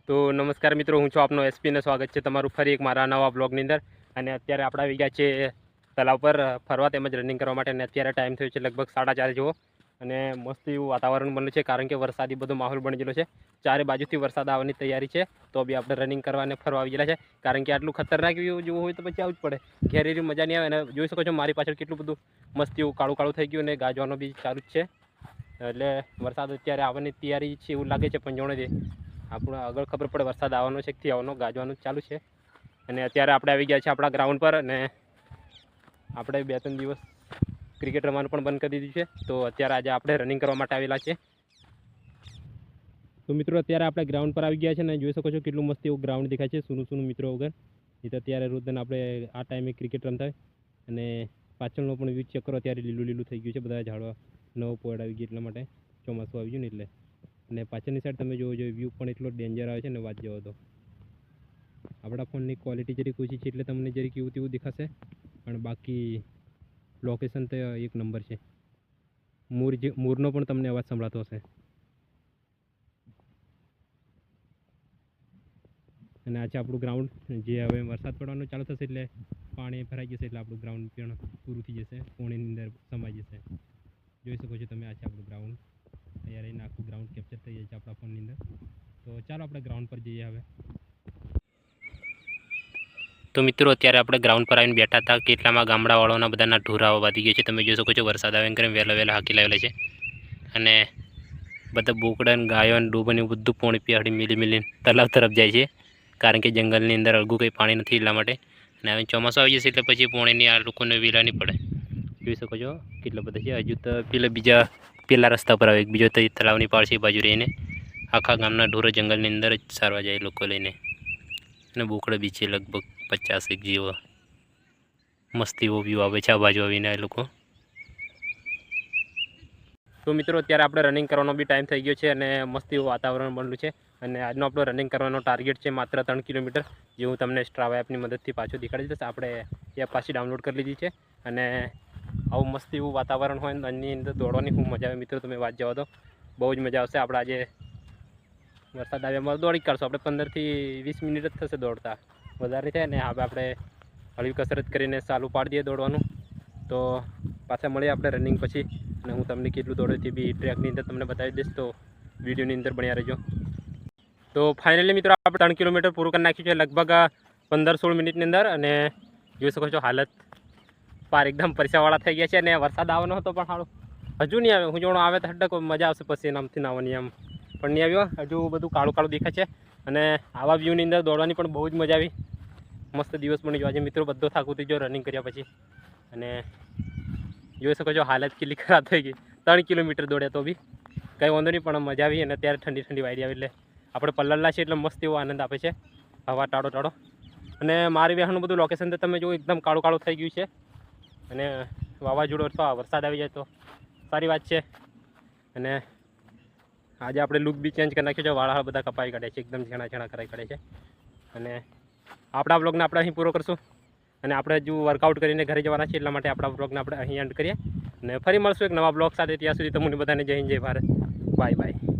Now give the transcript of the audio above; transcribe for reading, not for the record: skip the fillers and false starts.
તો નમસ્કાર મિત્રો, હું છું આપનો એસપી ને સ્વાગત છે તમારું ફરી એક મારા નવા બ્લોગની અંદર. અને અત્યારે આપણે આવી ગયા છે તલાવ પર ફરવા તેમજ રનિંગ કરવા માટે. અને અત્યારે ટાઈમ થયો છે લગભગ 4:30 જેવો. અને મસ્ત એવું વાતાવરણ બન્યું છે કારણ કે વરસાદી બધો માહોલ બની ગયેલો છે. ચારે બાજુથી વરસાદ આવવાની તૈયારી છે. તો બી આપણે રનિંગ કરવા અને ફરવા આવી ગયેલા છે કારણ કે આટલું ખતરનાક વ્યૂ જોવું હોય તો પછી આવવું જ પડે. ઘેરેરી મજા નહીં આવે. અને જોઈ શકો છો મારી પાછળ કેટલું બધું મસ્ત એવું કાળું કાળું થઈ ગયું અને ગાજવાનું બી ચાલુ જ છે. એટલે વરસાદ અત્યારે આવવાની તૈયારી છે એવું લાગે છે, પણ જોણે આપણે આગળ ખબર પડે વરસાદ આવવાનો છે કે આવવાનો, ગાજવાનું ચાલુ છે. અને અત્યારે આપણે આવી ગયા છે આપણા ગ્રાઉન્ડ પર. અને આપણે 2-3 દિવસ ક્રિકેટ રમવાનું પણ બંધ કરી દીધું છે. તો અત્યારે આજે આપણે રનિંગ કરવા માટે આવેલા છે. તો મિત્રો અત્યારે આપણે ગ્રાઉન્ડ પર આવી ગયા છે અને જોઈ શકો છો કેટલું મસ્ત એવું ગ્રાઉન્ડ દેખાય છે સૂનું સૂનું મિત્રો વગર. એ તો અત્યારે રોજ આપણે આ ટાઈમે ક્રિકેટ રમતા હોય. અને પાછળનો પણ વ્યૂ ચેક કરો, અત્યારે લીલું લીલું થઈ ગયું છે, બધા ઝાડવા નવો પોડ આવી ગયો એટલા માટે, ચોમાસું આવી ગયું ને એટલે. અને પાછળની સાઈડ તમે જોવો જોઈએ વ્યૂ પણ એટલો ડેન્જર આવે છે ને વાત જવો તો. આપણા ફોનની ક્વોલિટી જરીક ઓછી છે એટલે તમને જરીક એવું તેવું દેખાશે, પણ બાકી લોકેશન તો એક નંબર છે. મોરનો પણ તમને અવાજ સંભળાતો હશે. અને આ છે આપણું ગ્રાઉન્ડ, જે હવે વરસાદ પડવાનો ચાલુ થશે એટલે પાણી ભરાઈ જશે એટલે આપણું ગ્રાઉન્ડ પણ પૂરું થઈ જશે, પાણીની અંદર સમાઈ જશે. જોઈ શકો છો તમે, આ છે આપણું ગ્રાઉન્ડ. તૈયાર રહીને આખું ગ્રાઉન્ડ કેપ્ચર થઈ જાય છે આપણા ફોનની અંદર. તો ચાલો આપણે ગ્રાઉન્ડ પર જઈએ હવે. તો મિત્રો અત્યારે આપણે ગ્રાઉન્ડ પર આવીને બેઠા હતા, કેટલામાં ગામડાવાળાના બધાના ઢોરાઓ વધી ગયા છે. તમે જોઈ શકો છો વરસાદ આવે કરીને વહેલા હાકી લાવેલા છે. અને બધા બોકડા ને ગાયો ને ડૂબન એવું બધું પાણી પીવાડી મિલી મિલીને તલાવ તરફ જાય છે, કારણ કે જંગલની અંદર અડગું કંઈ પાણી નથી એટલા માટે. અને હવે ચોમાસું આવી જશે એટલે પછી પાણીની આ લોકોને વેલા નહીં પડે. જોઈ શકો છો કેટલા બધા છે. હજુ તો પેલા રસ્તા પર આવે, બીજો તો તલાવની પાળ છે એ બાજુ રહીને આખા ગામના ઢોરો જંગલની અંદર જ સારવા જાય લોકો લઈને. અને બોકડા બી છે લગભગ 50 જેવો. મસ્ત એવો વ્યૂ આવે છે આ બાજુ આવીને એ લોકો. તો મિત્રો અત્યારે આપણે રનિંગ કરવાનો બી ટાઈમ થઈ ગયો છે અને મસ્ત એવું વાતાવરણ બન્યું છે. અને આજનો આપણો રનિંગ કરવાનો ટાર્ગેટ છે માત્ર 3 કિલોમીટર, જે હું તમને સ્ટ્રાવા એપની મદદથી પાછું દેખાડી દઈશ. આપણે એપ પાછી ડાઉનલોડ કરી લીધી છે. અને આવું મસ્ત એવું વાતાવરણ હોય એની અંદર દોડવાની ખૂબ મજા આવે મિત્રો, તમે વાત જવા દો, બહુ જ મજા આવશે. આપણે આજે વરસાદ આવે એમાં દોડી કાઢશું. આપણે 15 થી 20 મિનિટ જ થશે દોડતા, વધારે થાય ને. હવે આપણે હળવી કસરત કરીને ચાલુ પાડી દઈએ દોડવાનું. તો પાછા મળીએ આપણે રનિંગ પછી. અને હું તમને કેટલું દોડ્યો તે બી ટ્રેકની અંદર તમને બતાવી દઈશ, તો વિડીયોની અંદર બન્યા રહેજો. તો ફાઇનલી મિત્રો આપણે 3 કિલોમીટર પૂરું કરી નાખ્યું છે લગભગ 15-16 મિનિટની અંદર. અને જોઈ શકો છો હાલત પાર એકદમ પરીક્ષાવાળા થઈ ગયા છે. અને વરસાદ આવવાનો હતો પણ સારું હજુ નહીં આવે. હું જોણો આવે તો હડક મજા આવશે પછી નામથી નાવાની, આમ પણ નહીં આવ્યો. હજુ બધું કાળું કાળું દેખાય છે. અને આવા વ્યૂની અંદર દોડવાની પણ બહુ જ મજા આવી. મસ્ત દિવસ બની ગયો આજે મિત્રો, બધો થાક ઉતરી ગયો રનિંગ કર્યા પછી. અને જોઈ શકો છો હાલત કેટલી ખરાબ થઈ ગઈ. 3 કિલોમીટર દોડ્યા તો બી કંઈ વાંધો નહીં, પણ મજા આવી. અને અત્યારે ઠંડી ઠંડી વાયરી આવી એટલે આપણે પલ્લરલા છે એટલે મસ્ત એવો આનંદ આપે છે, હવા ટાળો ટાળો. અને મારી વ્યાહનું બધું લોકેશન તો તમે જો એકદમ કાળું કાળું થઈ ગયું છે. અને વાવાઝોડું અથવા વરસાદ આવી જાય તો સારી વાત છે. અને આજે આપણે લુક બી ચેન્જ કરી નાખ્યો છે, વાળા બધા કપાઈ કાઢે છે, એકદમ ઝીણા ઝીણા કરાઈ કાઢે છે. અને આપણા બ્લોગને આપણે અહીં પૂરો કરશું. અને આપણે હજુ વર્કઆઉટ કરીને ઘરે જવાના છે, એટલા માટે આપણા બ્લોગને આપણે અહીં એન્ડ કરીએ. અને ફરી મળશું એક નવા બ્લોગ સાથે. ત્યાં સુધી તમને બધાને જય હિન્દ જય ભારત. Bye bye.